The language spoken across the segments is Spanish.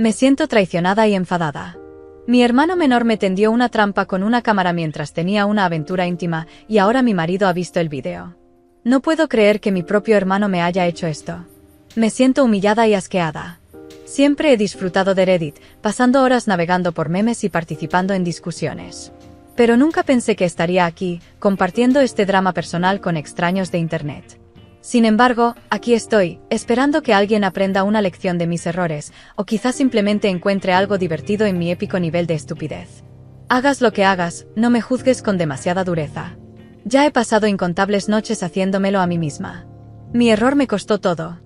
Me siento traicionada y enfadada. Mi hermano menor me tendió una trampa con una cámara mientras tenía una aventura íntima y ahora mi marido ha visto el vídeo. No puedo creer que mi propio hermano me haya hecho esto. Me siento humillada y asqueada. Siempre he disfrutado de Reddit, pasando horas navegando por memes y participando en discusiones. Pero nunca pensé que estaría aquí, compartiendo este drama personal con extraños de internet. Sin embargo, aquí estoy, esperando que alguien aprenda una lección de mis errores, o quizás simplemente encuentre algo divertido en mi épico nivel de estupidez. Hagas lo que hagas, no me juzgues con demasiada dureza. Ya he pasado incontables noches haciéndomelo a mí misma. Mi error me costó todo.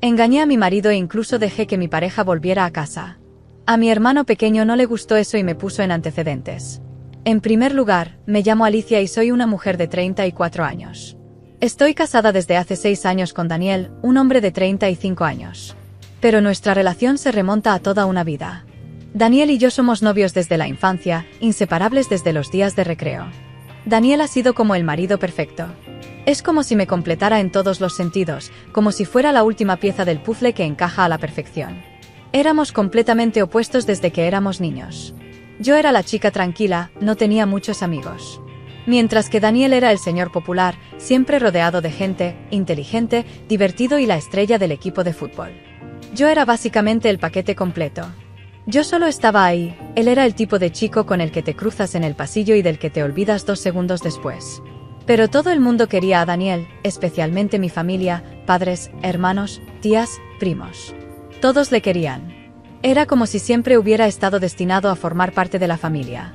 Engañé a mi marido e incluso dejé que mi pareja volviera a casa. A mi hermano pequeño no le gustó eso y me puso en antecedentes. En primer lugar, me llamo Alicia y soy una mujer de 34 años. Estoy casada desde hace 6 años con Daniel, un hombre de 35 años. Pero nuestra relación se remonta a toda una vida. Daniel y yo somos novios desde la infancia, inseparables desde los días de recreo. Daniel ha sido como el marido perfecto. Es como si me completara en todos los sentidos, como si fuera la última pieza del puzzle que encaja a la perfección. Éramos completamente opuestos desde que éramos niños. Yo era la chica tranquila, no tenía muchos amigos. Mientras que Daniel era el señor popular, siempre rodeado de gente, inteligente, divertido y la estrella del equipo de fútbol. Yo era básicamente el paquete completo. Yo solo estaba ahí, él era el tipo de chico con el que te cruzas en el pasillo y del que te olvidas 2 segundos después. Pero todo el mundo quería a Daniel, especialmente mi familia, padres, hermanos, tías, primos. Todos le querían. Era como si siempre hubiera estado destinado a formar parte de la familia.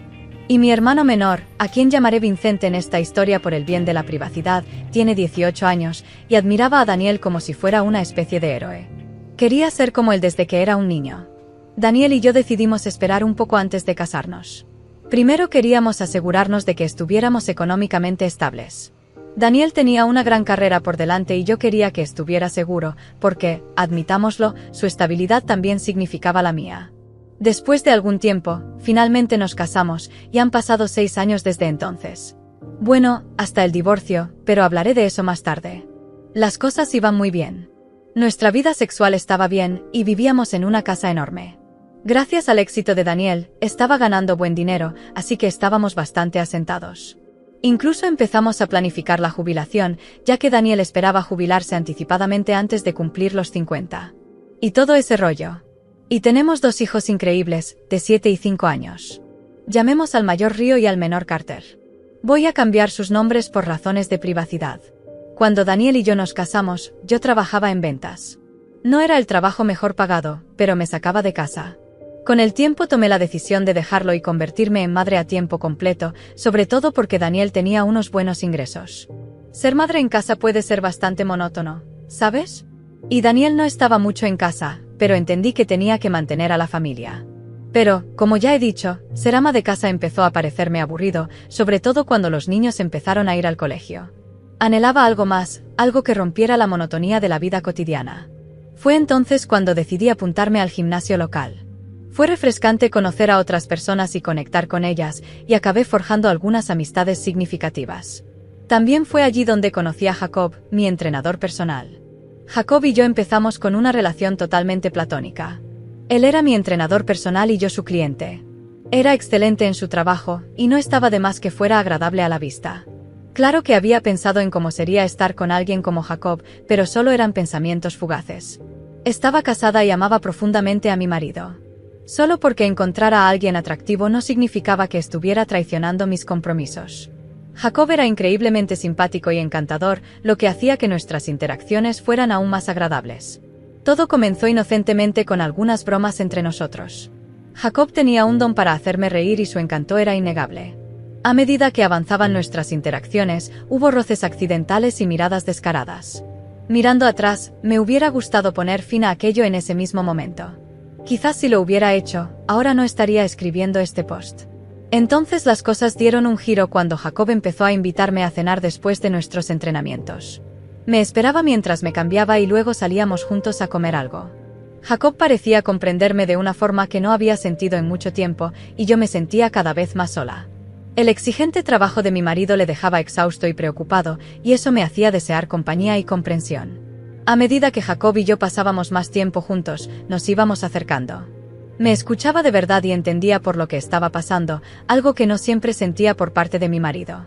Y mi hermano menor, a quien llamaré Vicente en esta historia por el bien de la privacidad, tiene 18 años, y admiraba a Daniel como si fuera una especie de héroe. Quería ser como él desde que era un niño. Daniel y yo decidimos esperar un poco antes de casarnos. Primero queríamos asegurarnos de que estuviéramos económicamente estables. Daniel tenía una gran carrera por delante y yo quería que estuviera seguro, porque, admitámoslo, su estabilidad también significaba la mía. Después de algún tiempo, finalmente nos casamos, y han pasado 6 años desde entonces. Bueno, hasta el divorcio, pero hablaré de eso más tarde. Las cosas iban muy bien. Nuestra vida sexual estaba bien, y vivíamos en una casa enorme. Gracias al éxito de Daniel, estaba ganando buen dinero, así que estábamos bastante asentados. Incluso empezamos a planificar la jubilación, ya que Daniel esperaba jubilarse anticipadamente antes de cumplir los 50. Y todo ese rollo. Y tenemos 2 hijos increíbles, de 7 y 5 años. Llamemos al mayor Río y al menor Carter. Voy a cambiar sus nombres por razones de privacidad. Cuando Daniel y yo nos casamos, yo trabajaba en ventas. No era el trabajo mejor pagado, pero me sacaba de casa. Con el tiempo tomé la decisión de dejarlo y convertirme en madre a tiempo completo, sobre todo porque Daniel tenía unos buenos ingresos. Ser madre en casa puede ser bastante monótono, ¿sabes? Y Daniel no estaba mucho en casa, pero entendí que tenía que mantener a la familia. Pero, como ya he dicho, ser ama de casa empezó a parecerme aburrido, sobre todo cuando los niños empezaron a ir al colegio. Anhelaba algo más, algo que rompiera la monotonía de la vida cotidiana. Fue entonces cuando decidí apuntarme al gimnasio local. Fue refrescante conocer a otras personas y conectar con ellas, y acabé forjando algunas amistades significativas. También fue allí donde conocí a Jacob, mi entrenador personal. Jacob y yo empezamos con una relación totalmente platónica. Él era mi entrenador personal y yo su cliente. Era excelente en su trabajo, y no estaba de más que fuera agradable a la vista. Claro que había pensado en cómo sería estar con alguien como Jacob, pero solo eran pensamientos fugaces. Estaba casada y amaba profundamente a mi marido. Solo porque encontrara a alguien atractivo no significaba que estuviera traicionando mis compromisos. Jacob era increíblemente simpático y encantador, lo que hacía que nuestras interacciones fueran aún más agradables. Todo comenzó inocentemente con algunas bromas entre nosotros. Jacob tenía un don para hacerme reír y su encanto era innegable. A medida que avanzaban nuestras interacciones, hubo roces accidentales y miradas descaradas. Mirando atrás, me hubiera gustado poner fin a aquello en ese mismo momento. Quizás si lo hubiera hecho, ahora no estaría escribiendo este post. Entonces las cosas dieron un giro cuando Jacob empezó a invitarme a cenar después de nuestros entrenamientos. Me esperaba mientras me cambiaba y luego salíamos juntos a comer algo. Jacob parecía comprenderme de una forma que no había sentido en mucho tiempo, y yo me sentía cada vez más sola. El exigente trabajo de mi marido le dejaba exhausto y preocupado, y eso me hacía desear compañía y comprensión. A medida que Jacob y yo pasábamos más tiempo juntos, nos íbamos acercando. Me escuchaba de verdad y entendía por lo que estaba pasando, algo que no siempre sentía por parte de mi marido.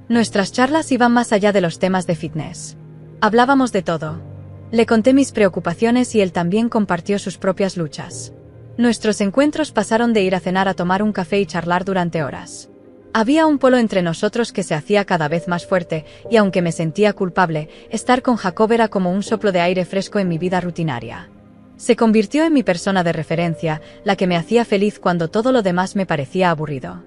Nuestras charlas iban más allá de los temas de fitness. Hablábamos de todo. Le conté mis preocupaciones y él también compartió sus propias luchas. Nuestros encuentros pasaron de ir a cenar a tomar un café y charlar durante horas. Había un polo entre nosotros que se hacía cada vez más fuerte, y aunque me sentía culpable, estar con Jacob era como un soplo de aire fresco en mi vida rutinaria. Se convirtió en mi persona de referencia, la que me hacía feliz cuando todo lo demás me parecía aburrido.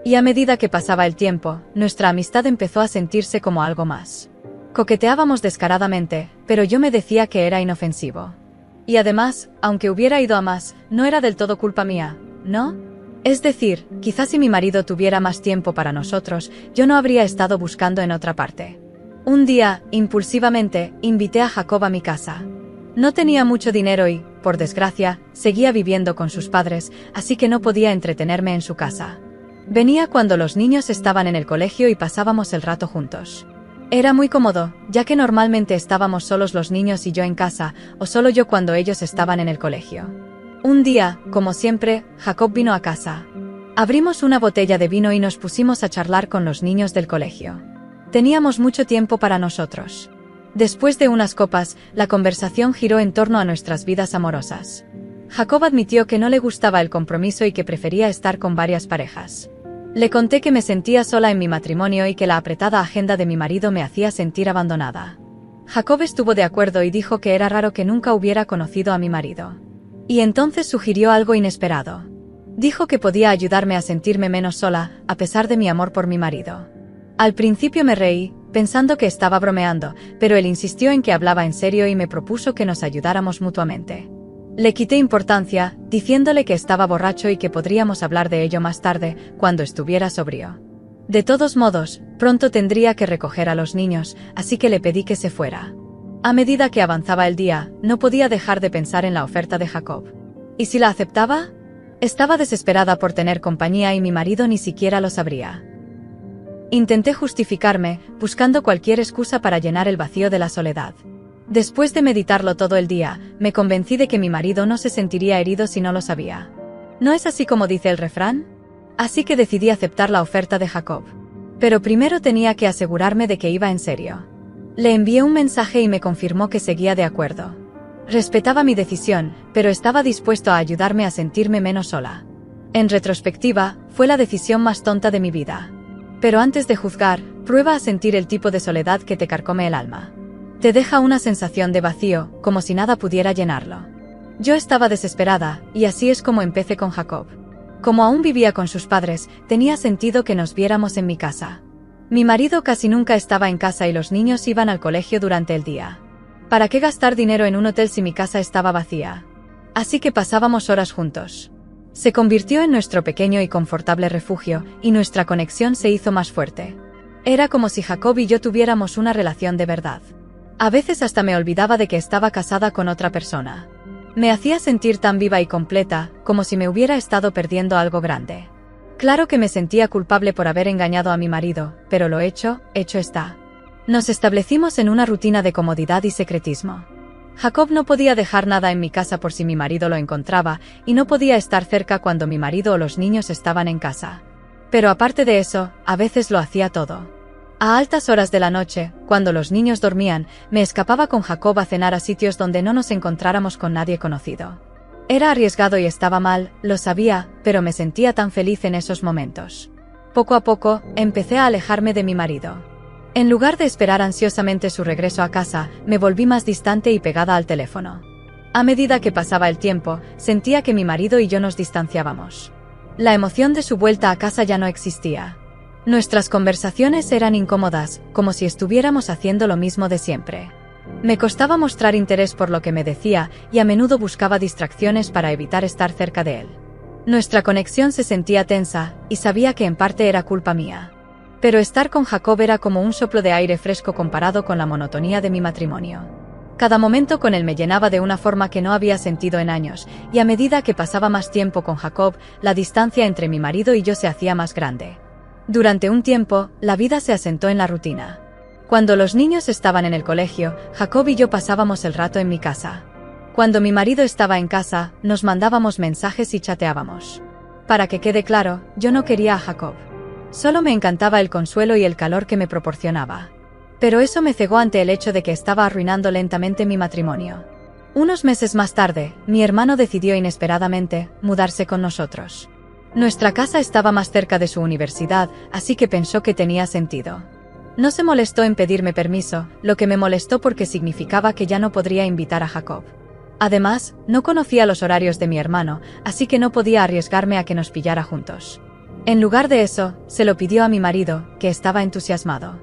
Y a medida que pasaba el tiempo, nuestra amistad empezó a sentirse como algo más. Coqueteábamos descaradamente, pero yo me decía que era inofensivo. Y además, aunque hubiera ido a más, no era del todo culpa mía, ¿no? Es decir, quizás si mi marido tuviera más tiempo para nosotros, yo no habría estado buscando en otra parte. Un día, impulsivamente, invité a Jacob a mi casa. No tenía mucho dinero y, por desgracia, seguía viviendo con sus padres, así que no podía entretenerme en su casa. Venía cuando los niños estaban en el colegio y pasábamos el rato juntos. Era muy cómodo, ya que normalmente estábamos solos los niños y yo en casa, o solo yo cuando ellos estaban en el colegio. Un día, como siempre, Jacob vino a casa. Abrimos una botella de vino y nos pusimos a charlar con los niños del colegio. Teníamos mucho tiempo para nosotros. Después de unas copas, la conversación giró en torno a nuestras vidas amorosas. Jacob admitió que no le gustaba el compromiso y que prefería estar con varias parejas. Le conté que me sentía sola en mi matrimonio y que la apretada agenda de mi marido me hacía sentir abandonada. Jacob estuvo de acuerdo y dijo que era raro que nunca hubiera conocido a mi marido. Y entonces sugirió algo inesperado. Dijo que podía ayudarme a sentirme menos sola, a pesar de mi amor por mi marido. Al principio me reí, pensando que estaba bromeando, pero él insistió en que hablaba en serio y me propuso que nos ayudáramos mutuamente. Le quité importancia, diciéndole que estaba borracho y que podríamos hablar de ello más tarde, cuando estuviera sobrio. De todos modos, pronto tendría que recoger a los niños, así que le pedí que se fuera. A medida que avanzaba el día, no podía dejar de pensar en la oferta de Jacob. ¿Y si la aceptaba? Estaba desesperada por tener compañía y mi marido ni siquiera lo sabría. Intenté justificarme, buscando cualquier excusa para llenar el vacío de la soledad. Después de meditarlo todo el día, me convencí de que mi marido no se sentiría herido si no lo sabía. ¿No es así como dice el refrán? Así que decidí aceptar la oferta de Jacob. Pero primero tenía que asegurarme de que iba en serio. Le envié un mensaje y me confirmó que seguía de acuerdo. Respetaba mi decisión, pero estaba dispuesto a ayudarme a sentirme menos sola. En retrospectiva, fue la decisión más tonta de mi vida. Pero antes de juzgar, prueba a sentir el tipo de soledad que te carcome el alma. Te deja una sensación de vacío, como si nada pudiera llenarlo. Yo estaba desesperada, y así es como empecé con Jacob. Como aún vivía con sus padres, tenía sentido que nos viéramos en mi casa. Mi marido casi nunca estaba en casa y los niños iban al colegio durante el día. ¿Para qué gastar dinero en un hotel si mi casa estaba vacía? Así que pasábamos horas juntos. Se convirtió en nuestro pequeño y confortable refugio, y nuestra conexión se hizo más fuerte. Era como si Jacob y yo tuviéramos una relación de verdad. A veces hasta me olvidaba de que estaba casada con otra persona. Me hacía sentir tan viva y completa, como si me hubiera estado perdiendo algo grande. Claro que me sentía culpable por haber engañado a mi marido, pero lo hecho está. Nos establecimos en una rutina de comodidad y secretismo. Jacob no podía dejar nada en mi casa por si mi marido lo encontraba, y no podía estar cerca cuando mi marido o los niños estaban en casa. Pero aparte de eso, a veces lo hacía todo. A altas horas de la noche, cuando los niños dormían, me escapaba con Jacob a cenar a sitios donde no nos encontráramos con nadie conocido. Era arriesgado y estaba mal, lo sabía, pero me sentía tan feliz en esos momentos. Poco a poco, empecé a alejarme de mi marido. En lugar de esperar ansiosamente su regreso a casa, me volví más distante y pegada al teléfono. A medida que pasaba el tiempo, sentía que mi marido y yo nos distanciábamos. La emoción de su vuelta a casa ya no existía. Nuestras conversaciones eran incómodas, como si estuviéramos haciendo lo mismo de siempre. Me costaba mostrar interés por lo que me decía, y a menudo buscaba distracciones para evitar estar cerca de él. Nuestra conexión se sentía tensa, y sabía que en parte era culpa mía. Pero estar con Jacob era como un soplo de aire fresco comparado con la monotonía de mi matrimonio. Cada momento con él me llenaba de una forma que no había sentido en años, y a medida que pasaba más tiempo con Jacob, la distancia entre mi marido y yo se hacía más grande. Durante un tiempo, la vida se asentó en la rutina. Cuando los niños estaban en el colegio, Jacob y yo pasábamos el rato en mi casa. Cuando mi marido estaba en casa, nos mandábamos mensajes y chateábamos. Para que quede claro, yo no quería a Jacob. Solo me encantaba el consuelo y el calor que me proporcionaba. Pero eso me cegó ante el hecho de que estaba arruinando lentamente mi matrimonio. Unos meses más tarde, mi hermano decidió inesperadamente mudarse con nosotros. Nuestra casa estaba más cerca de su universidad, así que pensó que tenía sentido. No se molestó en pedirme permiso, lo que me molestó porque significaba que ya no podría invitar a Jacob. Además, no conocía los horarios de mi hermano, así que no podía arriesgarme a que nos pillara juntos. En lugar de eso, se lo pidió a mi marido, que estaba entusiasmado.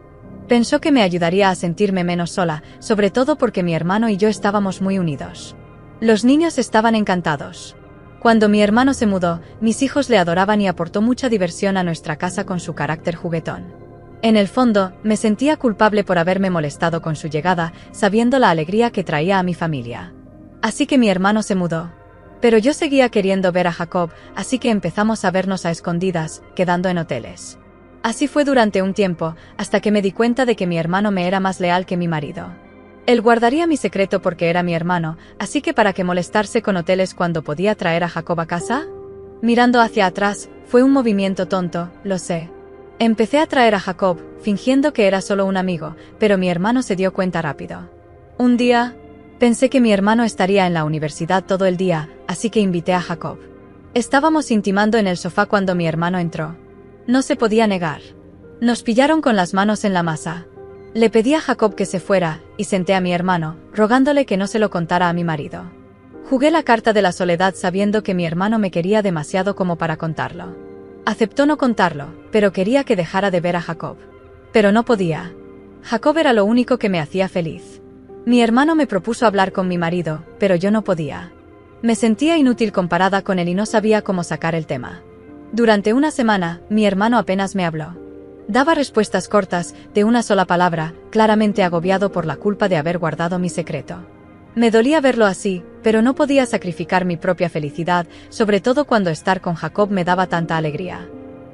Pensó que me ayudaría a sentirme menos sola, sobre todo porque mi hermano y yo estábamos muy unidos. Los niños estaban encantados. Cuando mi hermano se mudó, mis hijos le adoraban y aportó mucha diversión a nuestra casa con su carácter juguetón. En el fondo, me sentía culpable por haberme molestado con su llegada, sabiendo la alegría que traía a mi familia. Así que mi hermano se mudó. Pero yo seguía queriendo ver a Jacob, así que empezamos a vernos a escondidas, quedando en hoteles. Así fue durante un tiempo, hasta que me di cuenta de que mi hermano me era más leal que mi marido. Él guardaría mi secreto porque era mi hermano, así que ¿para qué molestarse con hoteles cuando podía traer a Jacob a casa? Mirando hacia atrás, fue un movimiento tonto, lo sé. Empecé a traer a Jacob, fingiendo que era solo un amigo, pero mi hermano se dio cuenta rápido. Un día, pensé que mi hermano estaría en la universidad todo el día, así que invité a Jacob. Estábamos intimando en el sofá cuando mi hermano entró. No se podía negar. Nos pillaron con las manos en la masa. Le pedí a Jacob que se fuera, y senté a mi hermano, rogándole que no se lo contara a mi marido. Jugué la carta de la soledad sabiendo que mi hermano me quería demasiado como para contarlo. Aceptó no contarlo, pero quería que dejara de ver a Jacob. Pero no podía. Jacob era lo único que me hacía feliz. Mi hermano me propuso hablar con mi marido, pero yo no podía. Me sentía inútil comparada con él y no sabía cómo sacar el tema. Durante una semana, mi hermano apenas me habló. Daba respuestas cortas, de una sola palabra, claramente agobiado por la culpa de haber guardado mi secreto. Me dolía verlo así, pero no podía sacrificar mi propia felicidad, sobre todo cuando estar con Jacob me daba tanta alegría.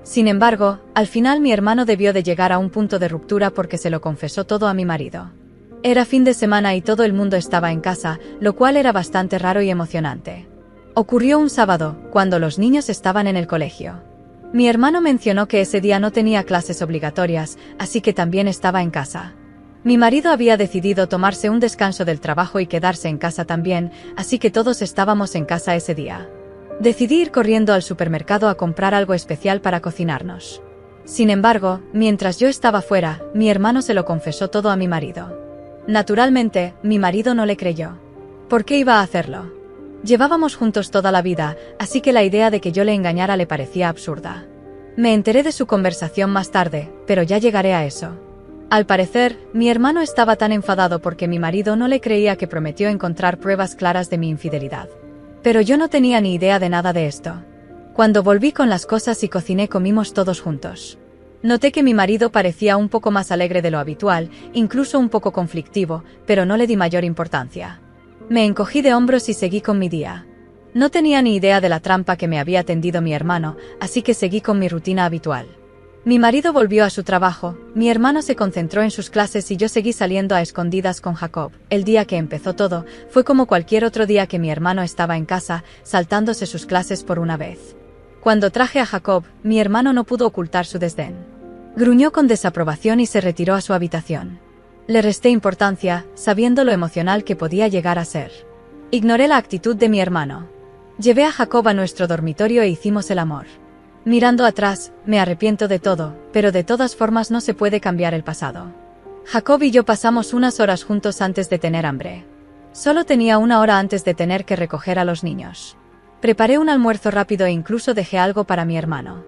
Sin embargo, al final mi hermano debió de llegar a un punto de ruptura porque se lo confesó todo a mi marido. Era fin de semana y todo el mundo estaba en casa, lo cual era bastante raro y emocionante. Ocurrió un sábado, cuando los niños estaban en el colegio. Mi hermano mencionó que ese día no tenía clases obligatorias, así que también estaba en casa. Mi marido había decidido tomarse un descanso del trabajo y quedarse en casa también, así que todos estábamos en casa ese día. Decidí ir corriendo al supermercado a comprar algo especial para cocinarnos. Sin embargo, mientras yo estaba fuera, mi hermano se lo confesó todo a mi marido. Naturalmente, mi marido no le creyó. ¿Por qué iba a hacerlo? Llevábamos juntos toda la vida, así que la idea de que yo le engañara le parecía absurda. Me enteré de su conversación más tarde, pero ya llegaré a eso. Al parecer, mi hermano estaba tan enfadado porque mi marido no le creía que prometió encontrar pruebas claras de mi infidelidad. Pero yo no tenía ni idea de nada de esto. Cuando volví con las cosas y cociné, comimos todos juntos. Noté que mi marido parecía un poco más alegre de lo habitual, incluso un poco conflictivo, pero no le di mayor importancia. Me encogí de hombros y seguí con mi día. No tenía ni idea de la trampa que me había tendido mi hermano, así que seguí con mi rutina habitual. Mi marido volvió a su trabajo, mi hermano se concentró en sus clases y yo seguí saliendo a escondidas con Jacob. El día que empezó todo, fue como cualquier otro día que mi hermano estaba en casa, saltándose sus clases por una vez. Cuando traje a Jacob, mi hermano no pudo ocultar su desdén. Gruñó con desaprobación y se retiró a su habitación. Le resté importancia, sabiendo lo emocional que podía llegar a ser. Ignoré la actitud de mi hermano. Llevé a Jacob a nuestro dormitorio e hicimos el amor. Mirando atrás, me arrepiento de todo, pero de todas formas no se puede cambiar el pasado. Jacob y yo pasamos unas horas juntos antes de tener hambre. Solo tenía una hora antes de tener que recoger a los niños. Preparé un almuerzo rápido e incluso dejé algo para mi hermano.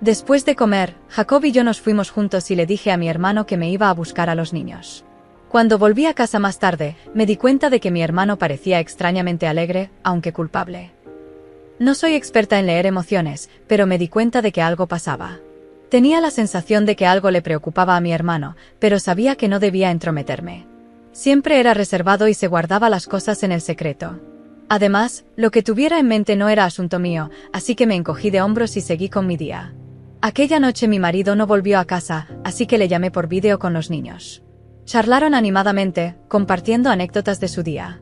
Después de comer, Jacob y yo nos fuimos juntos y le dije a mi hermano que me iba a buscar a los niños. Cuando volví a casa más tarde, me di cuenta de que mi hermano parecía extrañamente alegre, aunque culpable. No soy experta en leer emociones, pero me di cuenta de que algo pasaba. Tenía la sensación de que algo le preocupaba a mi hermano, pero sabía que no debía entrometerme. Siempre era reservado y se guardaba las cosas en el secreto. Además, lo que tuviera en mente no era asunto mío, así que me encogí de hombros y seguí con mi día. Aquella noche mi marido no volvió a casa, así que le llamé por vídeo con los niños. Charlaron animadamente, compartiendo anécdotas de su día.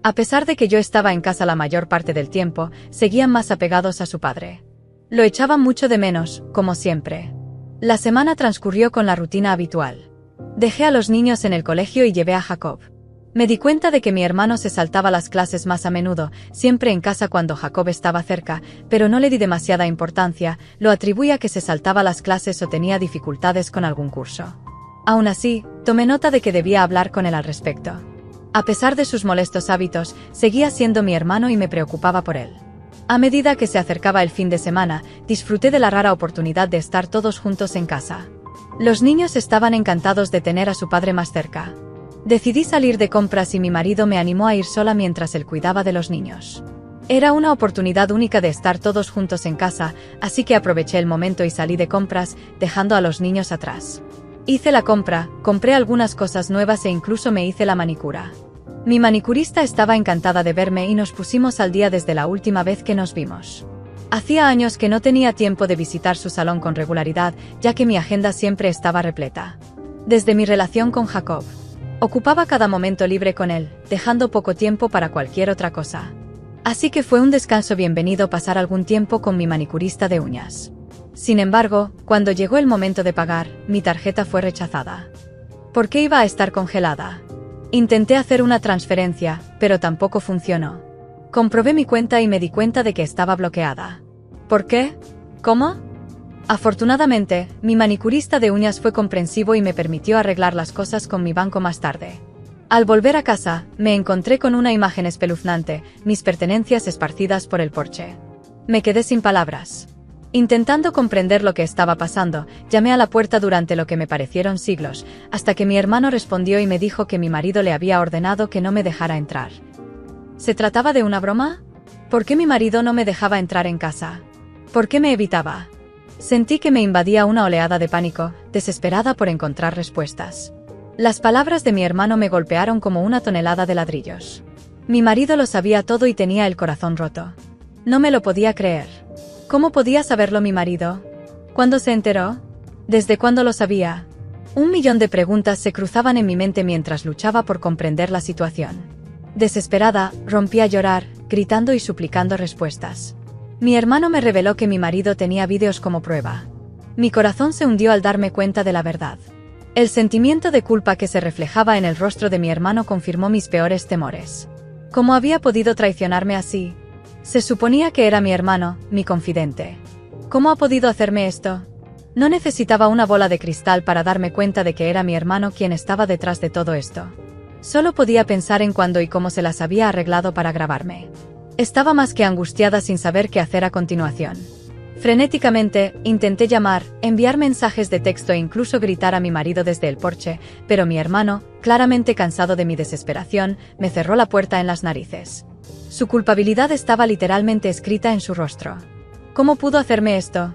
A pesar de que yo estaba en casa la mayor parte del tiempo, seguían más apegados a su padre. Lo echaban mucho de menos, como siempre. La semana transcurrió con la rutina habitual. Dejé a los niños en el colegio y llevé a Jacob. Me di cuenta de que mi hermano se saltaba las clases más a menudo, siempre en casa cuando Jacob estaba cerca, pero no le di demasiada importancia, lo atribuí a que se saltaba las clases o tenía dificultades con algún curso. Aún así, tomé nota de que debía hablar con él al respecto. A pesar de sus molestos hábitos, seguía siendo mi hermano y me preocupaba por él. A medida que se acercaba el fin de semana, disfruté de la rara oportunidad de estar todos juntos en casa. Los niños estaban encantados de tener a su padre más cerca. Decidí salir de compras y mi marido me animó a ir sola mientras él cuidaba de los niños. Era una oportunidad única de estar todos juntos en casa, así que aproveché el momento y salí de compras, dejando a los niños atrás. Hice la compra, compré algunas cosas nuevas e incluso me hice la manicura. Mi manicurista estaba encantada de verme y nos pusimos al día desde la última vez que nos vimos. Hacía años que no tenía tiempo de visitar su salón con regularidad, ya que mi agenda siempre estaba repleta. Desde mi relación con Jacob, ocupaba cada momento libre con él, dejando poco tiempo para cualquier otra cosa. Así que fue un descanso bienvenido pasar algún tiempo con mi manicurista de uñas. Sin embargo, cuando llegó el momento de pagar, mi tarjeta fue rechazada. ¿Por qué iba a estar congelada? Intenté hacer una transferencia, pero tampoco funcionó. Comprobé mi cuenta y me di cuenta de que estaba bloqueada. ¿Por qué? ¿Cómo? Afortunadamente, mi manicurista de uñas fue comprensivo y me permitió arreglar las cosas con mi banco más tarde. Al volver a casa, me encontré con una imagen espeluznante, mis pertenencias esparcidas por el porche. Me quedé sin palabras. Intentando comprender lo que estaba pasando, llamé a la puerta durante lo que me parecieron siglos, hasta que mi hermano respondió y me dijo que mi marido le había ordenado que no me dejara entrar. ¿Se trataba de una broma? ¿Por qué mi marido no me dejaba entrar en casa? ¿Por qué me evitaba? Sentí que me invadía una oleada de pánico, desesperada por encontrar respuestas. Las palabras de mi hermano me golpearon como una tonelada de ladrillos. Mi marido lo sabía todo y tenía el corazón roto. No me lo podía creer. ¿Cómo podía saberlo mi marido? ¿Cuándo se enteró? ¿Desde cuándo lo sabía? 1.000.000 de preguntas se cruzaban en mi mente mientras luchaba por comprender la situación. Desesperada, rompí a llorar, gritando y suplicando respuestas. Mi hermano me reveló que mi marido tenía vídeos como prueba. Mi corazón se hundió al darme cuenta de la verdad. El sentimiento de culpa que se reflejaba en el rostro de mi hermano confirmó mis peores temores. ¿Cómo había podido traicionarme así? Se suponía que era mi hermano, mi confidente. ¿Cómo ha podido hacerme esto? No necesitaba una bola de cristal para darme cuenta de que era mi hermano quien estaba detrás de todo esto. Solo podía pensar en cuándo y cómo se las había arreglado para grabarme. Estaba más que angustiada sin saber qué hacer a continuación. Frenéticamente, intenté llamar, enviar mensajes de texto e incluso gritar a mi marido desde el porche, pero mi hermano, claramente cansado de mi desesperación, me cerró la puerta en las narices. Su culpabilidad estaba literalmente escrita en su rostro. ¿Cómo pudo hacerme esto?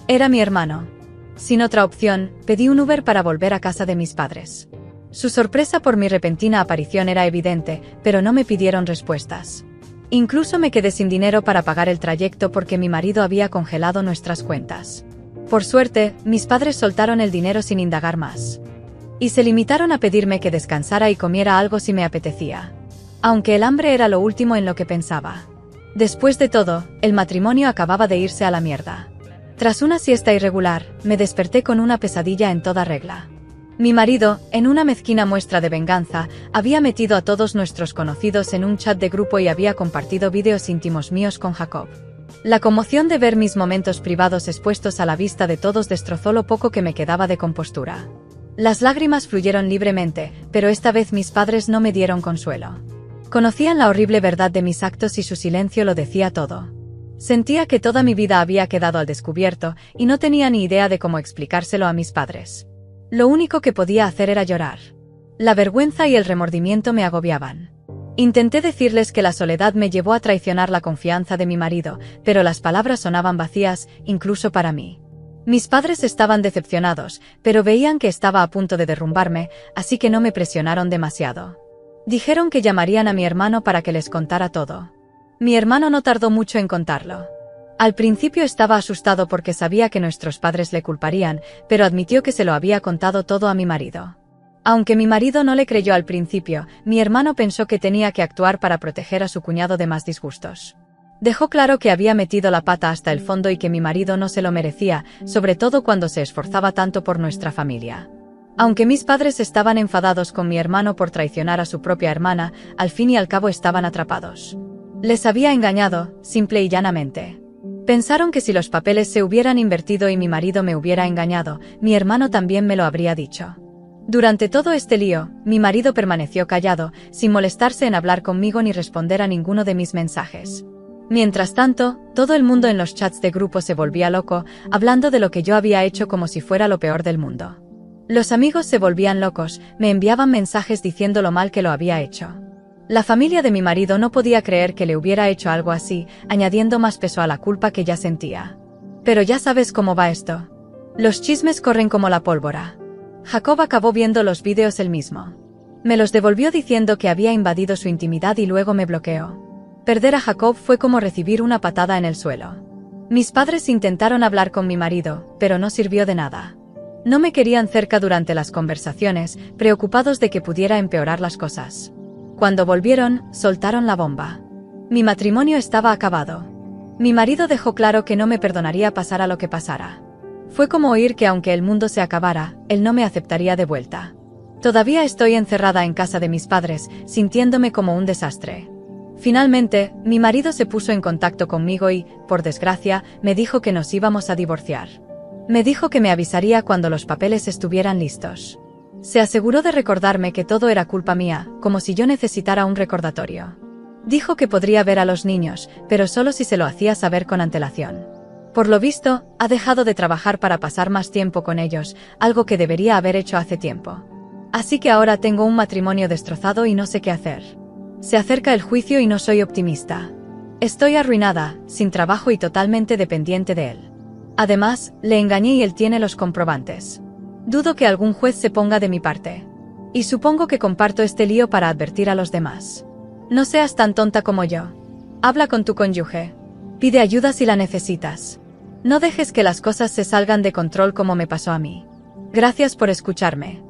Era mi hermano. Sin otra opción, pedí un Uber para volver a casa de mis padres. Su sorpresa por mi repentina aparición era evidente, pero no me pidieron respuestas. Incluso me quedé sin dinero para pagar el trayecto porque mi marido había congelado nuestras cuentas. Por suerte, mis padres soltaron el dinero sin indagar más. Y se limitaron a pedirme que descansara y comiera algo si me apetecía. Aunque el hambre era lo último en lo que pensaba. Después de todo, el matrimonio acababa de irse a la mierda. Tras una siesta irregular, me desperté con una pesadilla en toda regla. Mi marido, en una mezquina muestra de venganza, había metido a todos nuestros conocidos en un chat de grupo y había compartido vídeos íntimos míos con Jacob. La conmoción de ver mis momentos privados expuestos a la vista de todos destrozó lo poco que me quedaba de compostura. Las lágrimas fluyeron libremente, pero esta vez mis padres no me dieron consuelo. Conocían la horrible verdad de mis actos y su silencio lo decía todo. Sentía que toda mi vida había quedado al descubierto y no tenía ni idea de cómo explicárselo a mis padres. Lo único que podía hacer era llorar. La vergüenza y el remordimiento me agobiaban. Intenté decirles que la soledad me llevó a traicionar la confianza de mi marido, pero las palabras sonaban vacías, incluso para mí. Mis padres estaban decepcionados, pero veían que estaba a punto de derrumbarme, así que no me presionaron demasiado. Dijeron que llamarían a mi hermano para que les contara todo. Mi hermano no tardó mucho en contarlo. Al principio estaba asustado porque sabía que nuestros padres le culparían, pero admitió que se lo había contado todo a mi marido. Aunque mi marido no le creyó al principio, mi hermano pensó que tenía que actuar para proteger a su cuñado de más disgustos. Dejó claro que había metido la pata hasta el fondo y que mi marido no se lo merecía, sobre todo cuando se esforzaba tanto por nuestra familia. Aunque mis padres estaban enfadados con mi hermano por traicionar a su propia hermana, al fin y al cabo estaban atrapados. Les había engañado, simple y llanamente. Pensaron que si los papeles se hubieran invertido y mi marido me hubiera engañado, mi hermano también me lo habría dicho. Durante todo este lío, mi marido permaneció callado, sin molestarse en hablar conmigo ni responder a ninguno de mis mensajes. Mientras tanto, todo el mundo en los chats de grupo se volvía loco, hablando de lo que yo había hecho como si fuera lo peor del mundo. Los amigos se volvían locos, me enviaban mensajes diciendo lo mal que lo había hecho. La familia de mi marido no podía creer que le hubiera hecho algo así, añadiendo más peso a la culpa que ya sentía. Pero ya sabes cómo va esto. Los chismes corren como la pólvora. Jacob acabó viendo los vídeos él mismo. Me los devolvió diciendo que había invadido su intimidad y luego me bloqueó. Perder a Jacob fue como recibir una patada en el suelo. Mis padres intentaron hablar con mi marido, pero no sirvió de nada. No me querían cerca durante las conversaciones, preocupados de que pudiera empeorar las cosas. Cuando volvieron, soltaron la bomba. Mi matrimonio estaba acabado. Mi marido dejó claro que no me perdonaría pasara lo que pasara. Fue como oír que aunque el mundo se acabara, él no me aceptaría de vuelta. Todavía estoy encerrada en casa de mis padres, sintiéndome como un desastre. Finalmente, mi marido se puso en contacto conmigo y, por desgracia, me dijo que nos íbamos a divorciar. Me dijo que me avisaría cuando los papeles estuvieran listos. Se aseguró de recordarme que todo era culpa mía, como si yo necesitara un recordatorio. Dijo que podría ver a los niños, pero solo si se lo hacía saber con antelación. Por lo visto, ha dejado de trabajar para pasar más tiempo con ellos, algo que debería haber hecho hace tiempo. Así que ahora tengo un matrimonio destrozado y no sé qué hacer. Se acerca el juicio y no soy optimista. Estoy arruinada, sin trabajo y totalmente dependiente de él. Además, le engañé y él tiene los comprobantes. Dudo que algún juez se ponga de mi parte. Y supongo que comparto este lío para advertir a los demás. No seas tan tonta como yo. Habla con tu cónyuge. Pide ayuda si la necesitas. No dejes que las cosas se salgan de control como me pasó a mí. Gracias por escucharme.